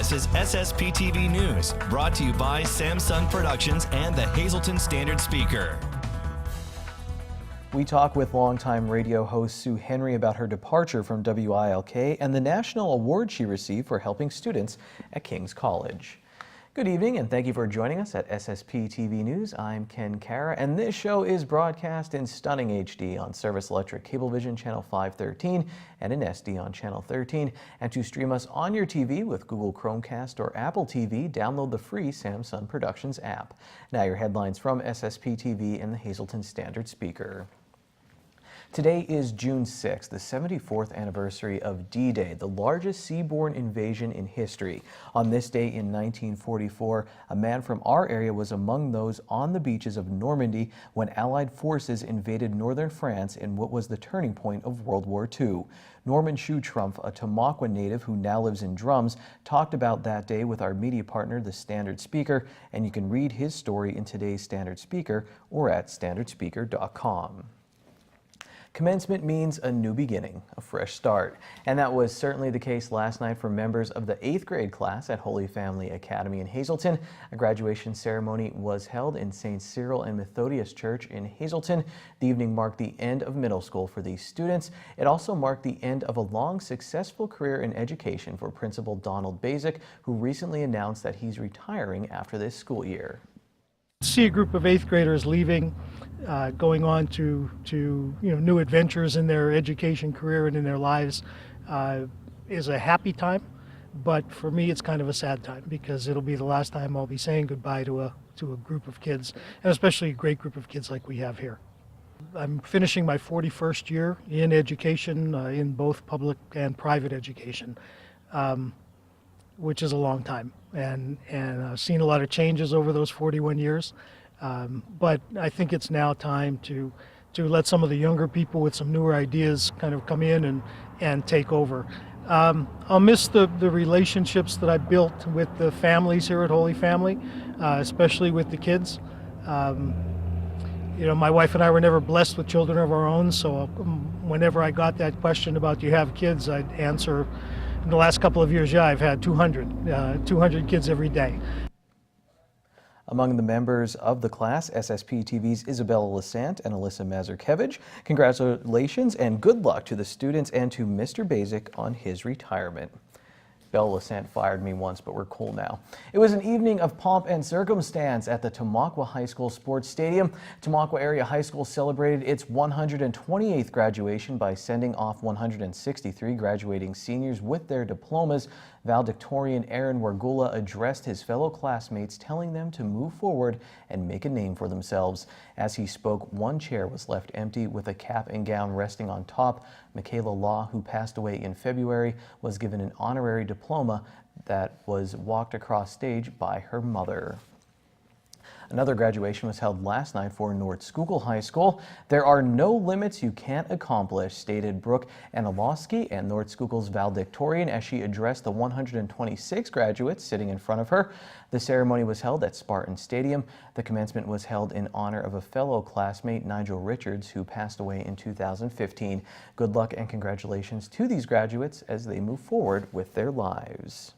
This is SSPTV News, brought to you by Samsung Productions and the Hazleton Standard Speaker. We talk with longtime radio host Sue Henry about her departure from WILK and the national award she received for helping students at King's College. Good evening and thank you for joining us at SSPTV News. I'm Ken Kara and this show is broadcast in stunning HD on Service Electric Cablevision Channel 513 and in SD on Channel 13. And to stream us on your TV with Google Chromecast or Apple TV, download the free Samsung Productions app. Now your headlines from SSPTV and the Hazleton Standard Speaker. Today is June 6th, the 74th anniversary of D-Day, the largest seaborne invasion in history. On this day in 1944, a man from our area was among those on the beaches of Normandy when Allied forces invaded northern France in what was the turning point of World War II. Norman Schutrumf, a Tamaqua native who now lives in Drums, talked about that day with our media partner, the Standard Speaker, and you can read his story in today's Standard Speaker or at standardspeaker.com. Commencement means a new beginning, a fresh start. And that was certainly the case last night for members of the 8th grade class at Holy Family Academy in Hazleton. A graduation ceremony was held in St. Cyril and Methodius Church in Hazleton. The evening marked the end of middle school for these students. It also marked the end of a long, successful career in education for Principal Donald Basic, who recently announced that he's retiring after this school year. See a group of 8th graders leaving, going on to new adventures in their education career and in their lives is a happy time, but for me it's kind of a sad time because it'll be the last time I'll be saying goodbye to a group of kids, and especially a great group of kids like we have here. I'm finishing my 41st year in education, in both public and private education, which is a long time, and I've seen a lot of changes over those 41 years. But I think it's now time to let some of the younger people with some newer ideas kind of come in and take over. I'll miss the relationships that I built with the families here at Holy Family, especially with the kids. My wife and I were never blessed with children of our own, so whenever I got that question about do you have kids, I'd answer, in the last couple of years, yeah, I've had 200 kids every day. Among the members of the class, SSPTV's Isabella Lasant and Alyssa Mazurkevich. Congratulations and good luck to the students and to Mr. Basic on his retirement. Bella Lasant fired me once, but we're cool now. It was an evening of pomp and circumstance at the Tamaqua High School Sports Stadium. Tamaqua Area High School celebrated its 128th graduation by sending off 163 graduating seniors with their diplomas. Valedictorian Aaron Wargula addressed his fellow classmates, telling them to move forward and make a name for themselves. As he spoke, one chair was left empty with a cap and gown resting on top. Michaela Law, who passed away in February, was given an honorary diploma that was walked across stage by her mother. Another graduation was held last night for North Schuylkill High School. There are no limits you can't accomplish, stated Brooke Anilowski, and North Schuylkill's valedictorian, as she addressed the 126 graduates sitting in front of her. The ceremony was held at Spartan Stadium. The commencement was held in honor of a fellow classmate, Nigel Richards, who passed away in 2015. Good luck and congratulations to these graduates as they move forward with their lives.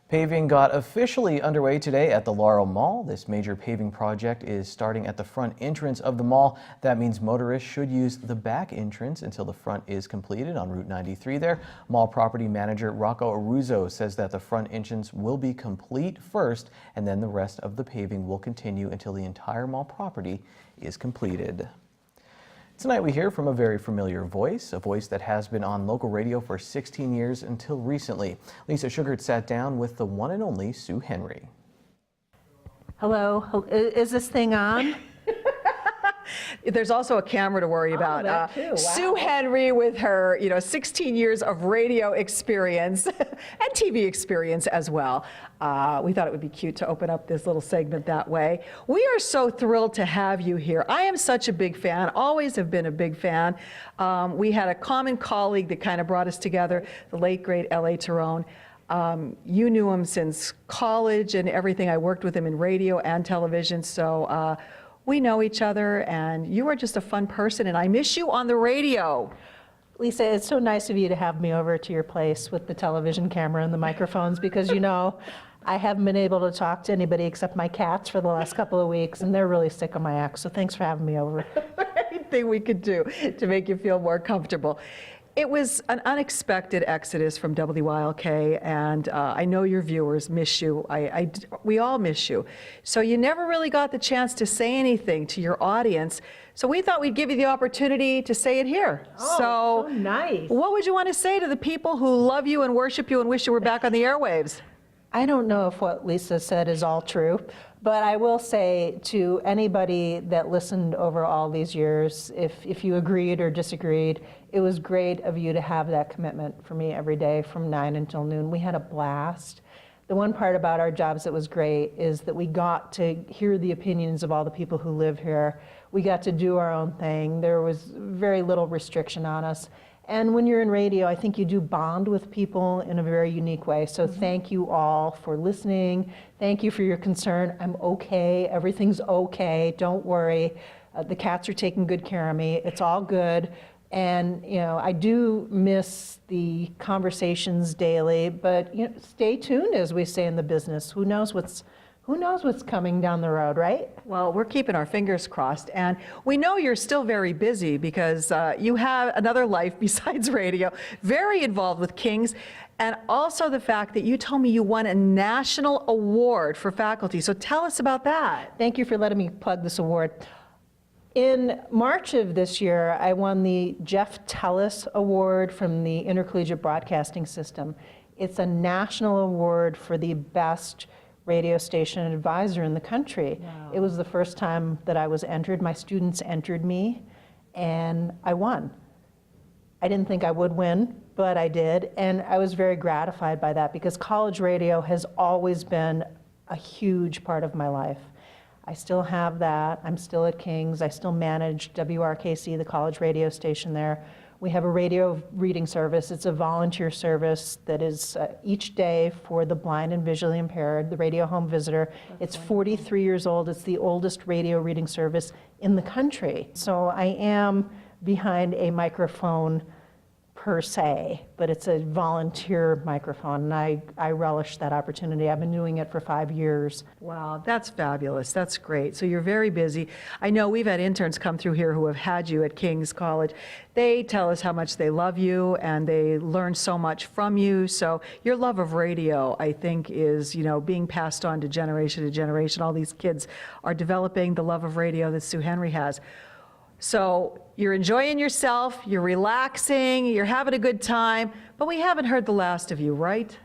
Paving got officially underway today at the Laurel Mall. This major paving project is starting at the front entrance of the mall. That means motorists should use the back entrance until the front is completed on Route 93 there. Mall property manager Rocco Aruzzo says that the front entrance will be complete first, and then the rest of the paving will continue until the entire mall property is completed. Tonight we hear from a very familiar voice, a voice that has been on local radio for 16 years until recently. Lisa Sugart sat down with the one and only Sue Henry. Hello, is this thing on? There's also a camera to worry about. That too. Wow. Sue Henry with her, 16 years of radio experience and TV experience as well. We thought it would be cute to open up this little segment that way. We are so thrilled to have you here. I am such a big fan, always have been a big fan. We had a common colleague that kind of brought us together, the late great L.A. Tyrone. You knew him since college and everything. I worked with him in radio and television, so we know each other, and you are just a fun person, and I miss you on the radio. Lisa, it's so nice of you to have me over to your place with the television camera and the microphones because, you know, I haven't been able to talk to anybody except my cats for the last couple of weeks, and they're really sick of my act, so thanks for having me over. Anything we could do to make you feel more comfortable. It was an unexpected exodus from WYLK, and I know your viewers miss you. We all miss you. So you never really got the chance to say anything to your audience. So we thought we'd give you the opportunity to say it here. Oh, so nice. What would you want to say to the people who love you and worship you and wish you were back on the airwaves? I don't know if what Lisa said is all true, but I will say to anybody that listened over all these years, if you agreed or disagreed, it was great of you to have that commitment for me every day from 9 until noon. We had a blast. The one part about our jobs that was great is that we got to hear the opinions of all the people who live here. We got to do our own thing. There was very little restriction on us. And when you're in radio, I think you do bond with people in a very unique way. So thank you all for listening. Thank you for your concern. I'm okay. Everything's okay. Don't worry. The cats are taking good care of me. It's all good. And you know, I do miss the conversations daily, but you know, stay tuned, as we say in the business. Who knows what's coming down the road, right? Well, we're keeping our fingers crossed, and we know you're still very busy because you have another life besides radio, very involved with Kings, and also the fact that you told me you won a national award for faculty. So tell us about that. Thank you for letting me plug this award. In March of this year, I won the Jeff Tellis Award from the Intercollegiate Broadcasting System. It's a national award for the best radio station advisor in the country. Wow. It was the first time that I was entered. My students entered me, and I won. I didn't think I would win, but I did, and I was very gratified by that because college radio has always been a huge part of my life. I still have that. I'm still at King's. I still manage WRKC, the college radio station there. We have a radio reading service. It's a volunteer service that is each day for the blind and visually impaired, the radio home visitor. It's 43 years old. It's the oldest radio reading service in the country. So I am behind a microphone per se, but it's a volunteer microphone, and I relish that opportunity. I've been doing it for 5 years. Wow, that's fabulous. That's great. So you're very busy. I know we've had interns come through here who have had you at King's College. They tell us how much they love you and they learn so much from you. So your love of radio, I think, is, you know, being passed on to generation. All these kids are developing the love of radio that Sue Henry has. So you're enjoying yourself, you're relaxing, you're having a good time, but we haven't heard the last of you, right?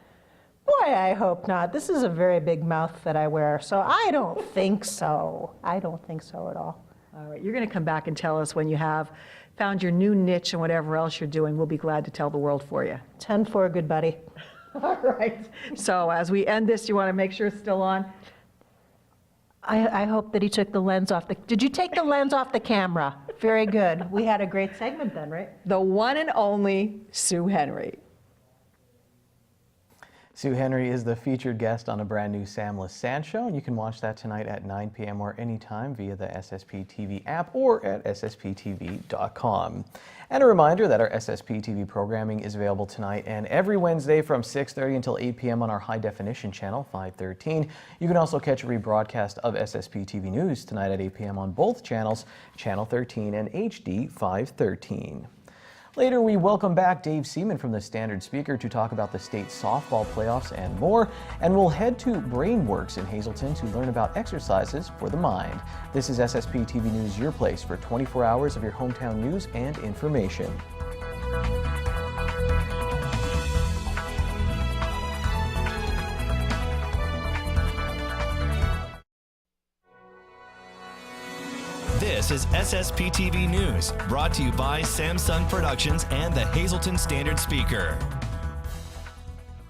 Boy, I hope not. This is a very big mouth that I wear, so I don't think so. I don't think so at all. All right, you're going to come back and tell us when you have found your new niche and whatever else you're doing. We'll be glad to tell the world for you. 10-4, good buddy. All right. So as we end this, you want to make sure it's still on? I hope that he took the lens off the... Did you take the lens off the camera? Very good. We had a great segment then, right? The one and only Sue Henry. Sue Henry is the featured guest on a brand new Sam Lassant show, and you can watch that tonight at 9 p.m. or anytime via the SSPTV app or at ssptv.com. And a reminder that our SSPTV programming is available tonight and every Wednesday from 6:30 until 8 p.m. on our high-definition channel, 513. You can also catch a rebroadcast of SSPTV News tonight at 8 p.m. on both channels, Channel 13 and HD 513. Later, we welcome back Dave Seaman from the Standard Speaker to talk about the state softball playoffs and more. And we'll head to BrainWorks in Hazleton to learn about exercises for the mind. This is SSPTV News, your place for 24 hours of your hometown news and information. This is SSPTV News, brought to you by Samsung Productions and the Hazleton Standard Speaker.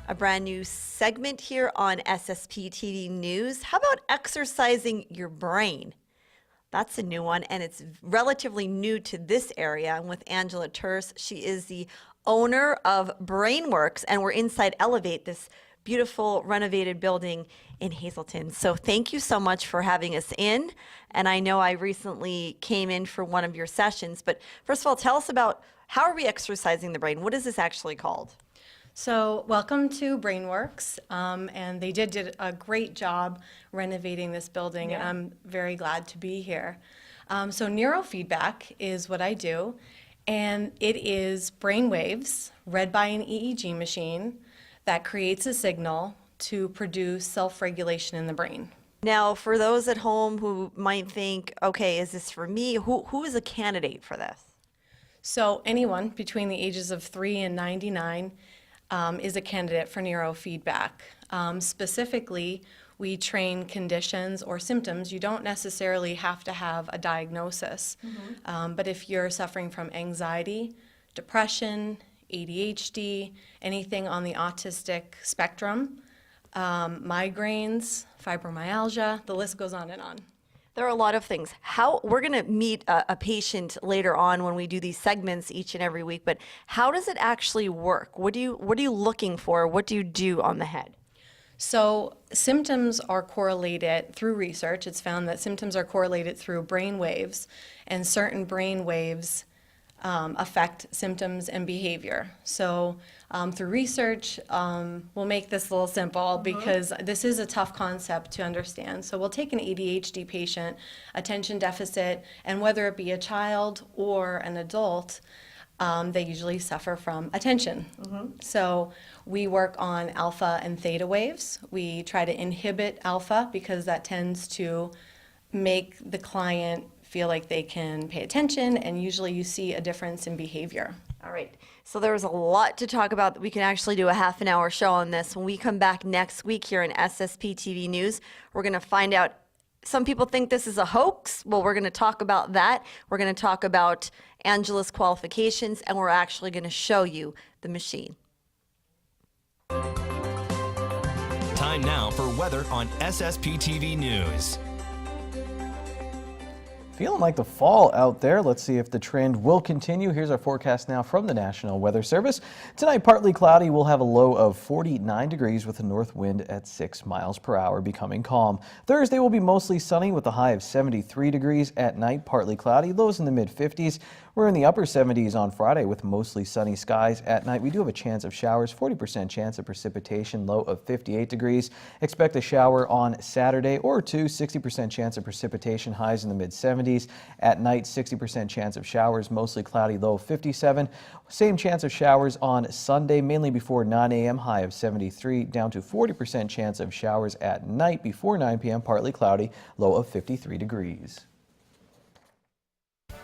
A brand new segment here on SSPTV News. How about exercising your brain? That's a new one, and it's relatively new to this area. I'm with Angela Terse. She is the owner of BrainWorks, and we're inside Elevate, this beautiful renovated building in Hazleton. So thank you so much for having us in. And I know I recently came in for one of your sessions, but first of all, tell us about How are we exercising the brain? What is this actually called? So welcome to BrainWorks, and they did a great job renovating this building, and I'm very glad to be here. So neurofeedback is what I do, and it is brain waves read by an EEG machine that creates a signal to produce self-regulation in the brain. Now, for those at home who might think, okay, is this for me? Who is a candidate for this? So anyone between the ages of 3 and 99 is a candidate for neurofeedback. Specifically, we train conditions or symptoms. You don't necessarily have to have a diagnosis, but if you're suffering from anxiety, depression, ADHD, anything on the autistic spectrum, migraines, fibromyalgia, the list goes on and on. There are a lot of things. We're going to meet a patient later on when we do these segments each and every week, but how does it actually work? What are you looking for? What do you do on the head? So symptoms are correlated through research. It's found that symptoms are correlated through brain waves, and certain brain waves affect symptoms and behavior. So through research, we'll make this a little simple because this is a tough concept to understand. So we'll take an ADHD patient, attention deficit, and whether it be a child or an adult, they usually suffer from attention. So we work on alpha and theta waves. We try to inhibit alpha because that tends to make the client feel like they can pay attention, and usually you see a difference in behavior. All right. So there's a lot to talk about. We can actually do a half-an-hour show on this. When we come back next week here in SSPTV News, we're going to find out. Some people think this is a hoax. Well, we're going to talk about that. We're going to talk about Angela's qualifications, and we're actually going to show you the machine. Time now for weather on SSPTV News. Feeling like the fall out there. Let's see if the trend will continue. Here's our forecast now from the National Weather Service. Tonight, partly cloudy. We'll have a low of 49 degrees with a north wind at 6 miles per hour, becoming calm. Thursday will be mostly sunny with a high of 73 degrees. At night, partly cloudy, lows in the mid-50s. We're in the upper 70s on Friday with mostly sunny skies. At night, we do have a chance of showers, 40% chance of precipitation, low of 58 degrees. Expect a shower on Saturday or two, 60% chance of precipitation, highs in the mid-70s. At night, 60% chance of showers, mostly cloudy, low of 57. Same chance of showers on Sunday, mainly before 9 a.m., high of 73, down to 40% chance of showers at night before 9 p.m., partly cloudy, low of 53 degrees.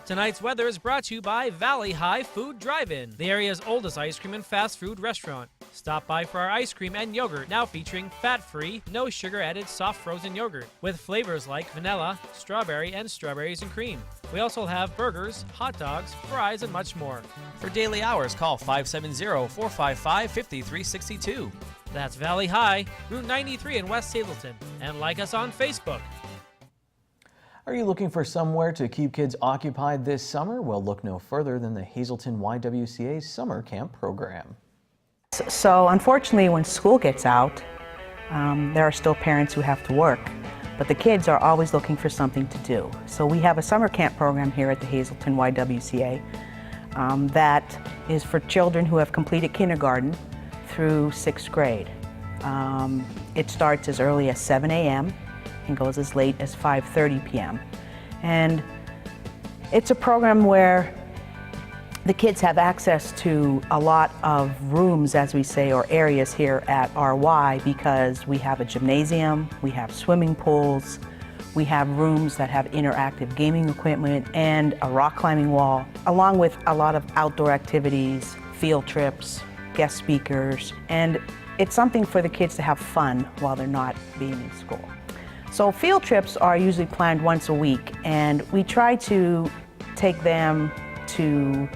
Tonight's weather is brought to you by Valley High Food Drive-In, the area's oldest ice cream and fast food restaurant. Stop by for our ice cream and yogurt, now featuring fat-free, no sugar-added soft frozen yogurt with flavors like vanilla, strawberry, and strawberries and cream. We also have burgers, hot dogs, fries, and much more. For daily hours, call 570-455-5362. That's Valley High, Route 93 in West Hazleton, and like us on Facebook. Are you looking for somewhere to keep kids occupied this summer? Well, look no further than the Hazleton YWCA's summer camp program. So unfortunately, when school gets out, there are still parents who have to work, but the kids are always looking for something to do. So we have a summer camp program here at the Hazleton YWCA that is for children who have completed kindergarten through 6th grade. It starts as early as 7 a.m. and goes as late as 5:30 p.m. And it's a program where the kids have access to a lot of rooms, as we say, or areas here at RY, because we have a gymnasium, we have swimming pools, we have rooms that have interactive gaming equipment and a rock climbing wall, along with a lot of outdoor activities, field trips, guest speakers, and it's something for the kids to have fun while they're not being in school. So field trips are usually planned once a week, and we try to take them to,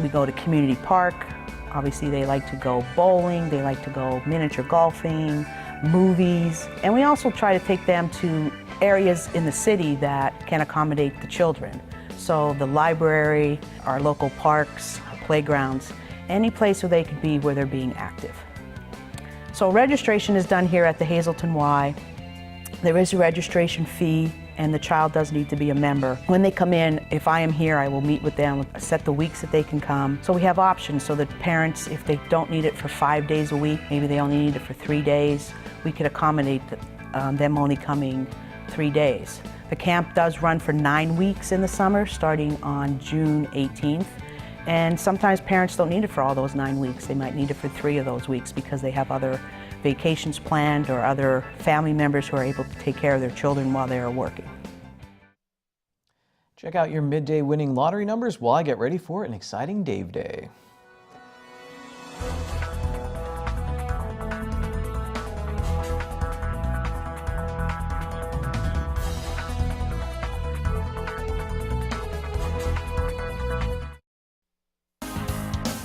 we go to community park. Obviously they like to go bowling, they like to go miniature golfing, movies, and we also try to take them to areas in the city that can accommodate the children. So the library, our local parks, playgrounds, any place where they could be where they're being active. So registration is done here at the Hazleton Y. There is a registration fee, and the child does need to be a member. When they come in, if I am here, I will meet with them, set the weeks that they can come. So we have options so that parents, if they don't need it for 5 days a week, maybe they only need it for 3 days, we could accommodate them only coming 3 days. The camp does run for 9 weeks in the summer, starting on June 18th. And sometimes parents don't need it for all those 9 weeks. They might need it for 3 of those weeks because they have other vacations planned or other family members who are able to take care of their children while they are working. Check out your midday winning lottery numbers while I get ready for an exciting Dave Day.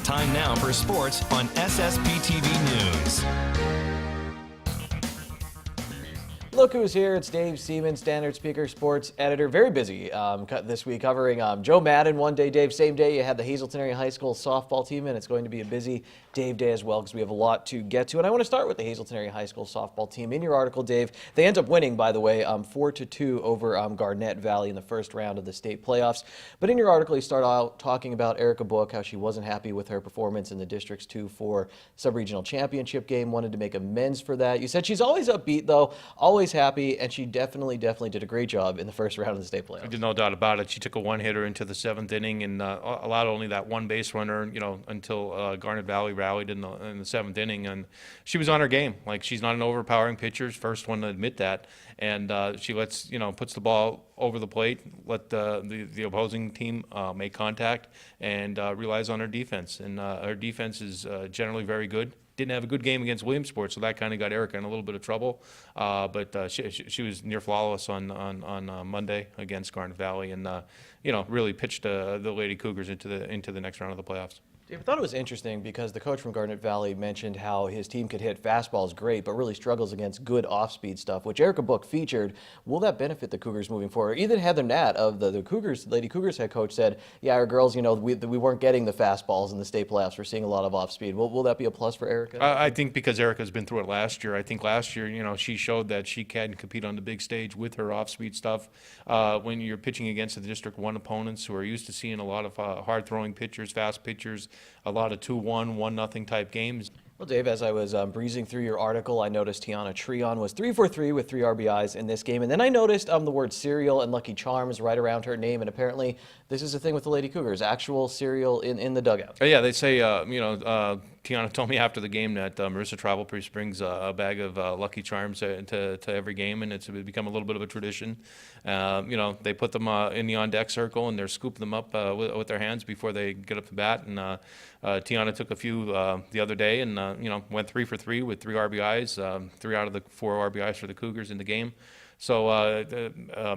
Time now for sports on SSPTV News. Look who's here. It's Dave Seaman, Standard Speaker Sports Editor. Very busy this week covering Joe Madden one day, Dave. Same day you had the Hazelton Area High School softball team, and it's going to be a busy Dave Day as well because we have a lot to get to. And I want to start with the Hazelton Area High School softball team. In your article, Dave, they end up winning, by the way, 4-2 over Garnett Valley in the first round of the state playoffs. But in your article, you start out talking about Erica Book, how she wasn't happy with her performance in the District's 2-4 sub-regional championship game, wanted to make amends for that. You said she's always upbeat, though, always happy, and she definitely did a great job in the first round of the state playoffs. There's no doubt about it. She took a one-hitter into the 7th inning and allowed only that one base runner, until Garnet Valley rallied in the 7th inning, and she was on her game. Like, she's not an overpowering pitcher, first one to admit that, and she puts the ball over the plate, let the opposing team make contact, and relies on her defense. And her defense is generally very good. Didn't have a good game against Williamsport, so that kind of got Erica in a little bit of trouble. But she was near flawless on Monday against Garnet Valley, and really pitched the Lady Cougars into the next round of the playoffs. Dave, I thought it was interesting because the coach from Garnet Valley mentioned how his team could hit fastballs great, but really struggles against good off-speed stuff, which Erica Book featured. Will that benefit the Cougars moving forward? Even Heather Nat of the Cougars, Lady Cougars head coach, said, yeah, our girls, we weren't getting the fastballs in the state playoffs. We're seeing a lot of off-speed. Will that be a plus for Erica? I think because Erica's been through it last year. I think last year, she showed that she can compete on the big stage with her off-speed stuff. When you're pitching against the District 1 opponents who are used to seeing a lot of hard-throwing pitchers, fast pitchers, a lot of 2-1, 1-0 type games. Well, Dave, as I was breezing through your article, I noticed Tiana Treon was 3-for-3 with 3 RBIs in this game. And then I noticed the word cereal and Lucky Charms right around her name. And apparently this is a thing with the Lady Cougars, actual cereal in the dugout. Yeah, they say, Tiana told me after the game that Marissa Travelpriest brings a bag of Lucky Charms to every game, and it's become a little bit of a tradition. They put them in the on-deck circle, and they're scooping them up with their hands before they get up to bat. And Tiana took a few the other day and, went 3-for-3 with 3 RBIs, 3 out of the 4 RBIs for the Cougars in the game. So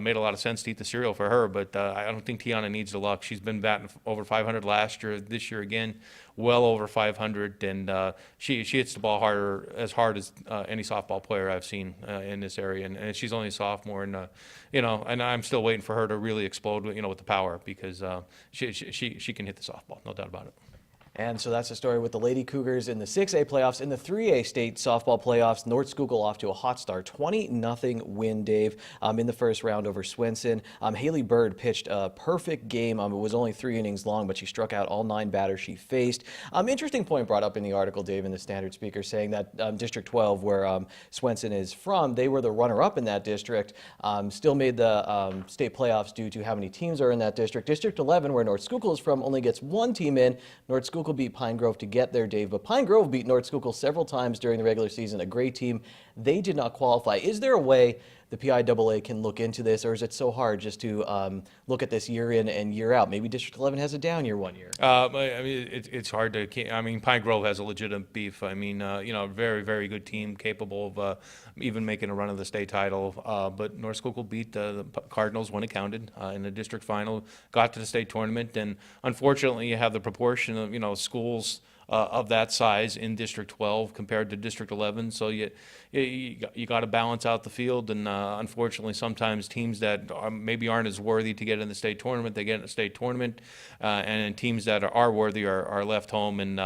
made a lot of sense to eat the cereal for her, but I don't think Tiana needs the luck. She's been batting over 500 last year, this year again, well over 500, and she hits the ball as hard as any softball player I've seen in this area, and she's only a sophomore, and and I'm still waiting for her to really explode, with the power, because she can hit the softball, no doubt about it. And so that's the story with the Lady Cougars in the 6A playoffs. In the 3A state softball playoffs, North Schuylkill off to a hot start. 20-0 win, Dave, in the first round over Swenson. Haley Bird pitched a perfect game. It was only 3 innings long, but she struck out all 9 batters she faced. Interesting point brought up in the article, Dave, in the Standard Speaker, saying that District 12, where Swenson is from, they were the runner-up in that district, still made the state playoffs due to how many teams are in that district. District 11, where North Schuylkill is from, only gets 1 team in. North Schuylkill beat Pine Grove to get there, Dave, but Pine Grove beat North Schuylkill several times during the regular season, a great team. They did not qualify. Is there a way the PIAA can look into this, or is it so hard just to look at this year in and year out? Maybe District 11 has a down year one year. It's hard to. Pine Grove has a legitimate beef. Very, very good team, capable of even making a run of the state title. But North Schuylkill beat the Cardinals when it counted in the district final, got to the state tournament, and unfortunately, you have the proportion of schools of that size in District 12 compared to District 11. So you got to balance out the field, and unfortunately, sometimes teams that maybe aren't as worthy to get in the state tournament, they get in the state tournament, and teams that are worthy are left home, and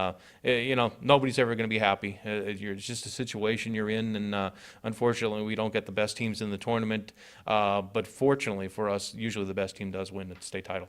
nobody's ever going to be happy. It's just a situation you're in, and unfortunately, we don't get the best teams in the tournament. But fortunately for us, usually the best team does win the state title.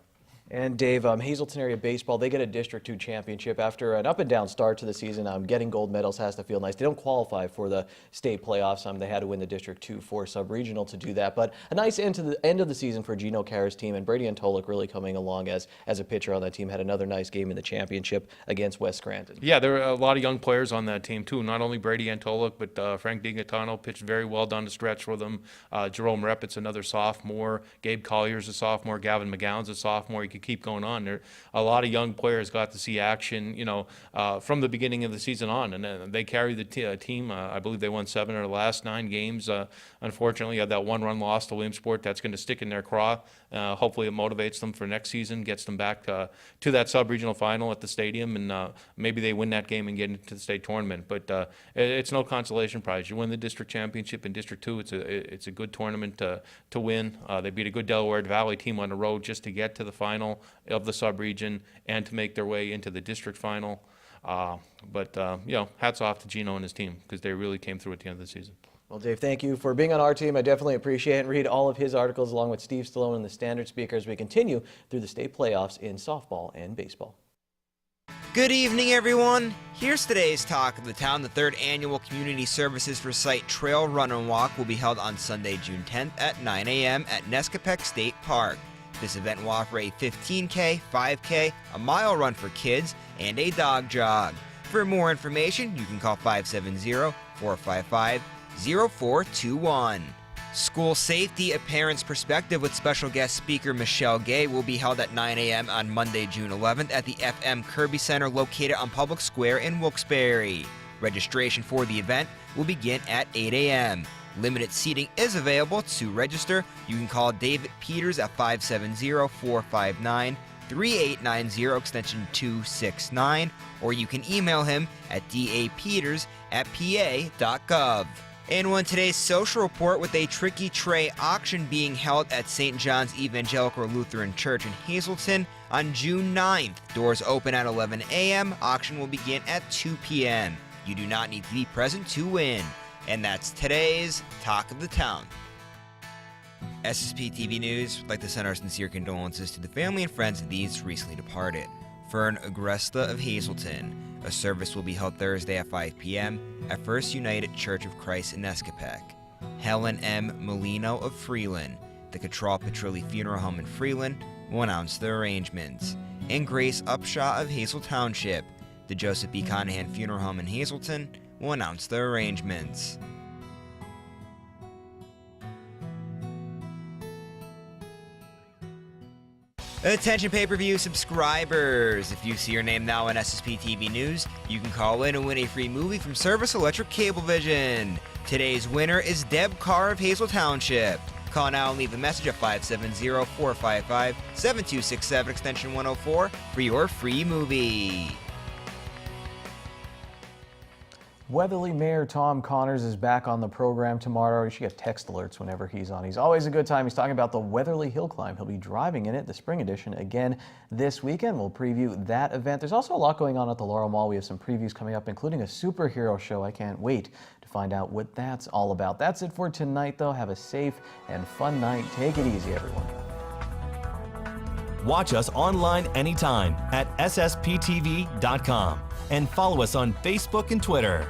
And Dave, Hazelton area baseball, they get a District 2 championship after an up and down start to the season. Getting gold medals has to feel nice. They don't qualify for the state playoffs. They had to win the District 2 for sub-regional to do that. But a nice end to the end of the season for Gino Carr's team, and Brady Antolik really coming along as a pitcher on that team. Had another nice game in the championship against West Scranton. Yeah, there are a lot of young players on that team too. Not only Brady Antolik, but Frank DiGaetano pitched very well down the stretch for them. Jerome Reppit's another sophomore. Gabe Collier's a sophomore. Gavin McGowan's a sophomore. You could keep going on. There, a lot of young players got to see action, from the beginning of the season on, and they carried the team. I believe they won 7 of the last 9 games. Unfortunately, had that 1-run loss to Williamsport. That's going to stick in their craw. Hopefully, it motivates them for next season, gets them back to that sub-regional final at the stadium, and maybe they win that game and get into the state tournament. But it's no consolation prize. You win the district championship in District 2. It's a good tournament to win. They beat a good Delaware Valley team on the road just to get to the final of the sub-region and to make their way into the district final. But hats off to Gino and his team, because they really came through at the end of the season. Well, Dave, thank you for being on our team. I definitely appreciate it, and read all of his articles along with Steve Stallone and the Standard Speaker as we continue through the state playoffs in softball and baseball. Good evening, everyone. Here's today's talk of the town. The 3rd annual Community Services for Sight Trail Run and Walk will be held on Sunday, June 10th at 9 a.m. at Nescopec State Park. This event will offer a 15K, 5K, a mile run for kids, and a dog jog. For more information, you can call 570-455-0421. School Safety, A Parent's Perspective with special guest speaker Michelle Gay will be held at 9 a.m. on Monday, June 11th at the FM Kirby Center located on Public Square in Wilkes-Barre. Registration for the event will begin at 8 a.m. Limited seating is available. To register, you can call David Peters at 570-459-3890 extension 269, or you can email him at dapeters@pa.gov. And on today's social report, with a Tricky Tray auction being held at St. John's Evangelical Lutheran Church in Hazelton on June 9th. Doors open at 11 a.m. Auction will begin at 2 p.m. You do not need to be present to win. And that's today's Talk of the Town. SSPTV News would like to send our sincere condolences to the family and friends of these recently departed. Fern Agresta of Hazelton. A service will be held Thursday at 5 p.m. at First United Church of Christ in Nescopec. Helen M. Molino of Freeland. The Cattrall Petrilli Funeral Home in Freeland will announce the arrangements. And Grace Upshaw of Hazel Township. The Joseph B. Conahan Funeral Home in Hazelton will announce the arrangements. Attention pay-per-view subscribers! If you see your name now on SSPTV News, you can call in and win a free movie from Service Electric Cablevision. Today's winner is Deb Carr of Hazel Township. Call now and leave a message at 570-455-7267 extension 104 for your free movie. Weatherly Mayor Tom Connors is back on the program tomorrow. You should get text alerts whenever he's on. He's always a good time. He's talking about the Weatherly Hill Climb. He'll be driving in it, the spring edition, again this weekend. We'll preview that event. There's also a lot going on at the Laurel Mall. We have some previews coming up, including a superhero show. I can't wait to find out what that's all about. That's it for tonight, though. Have a safe and fun night. Take it easy, everyone. Watch us online anytime at ssptv.com and follow us on Facebook and Twitter.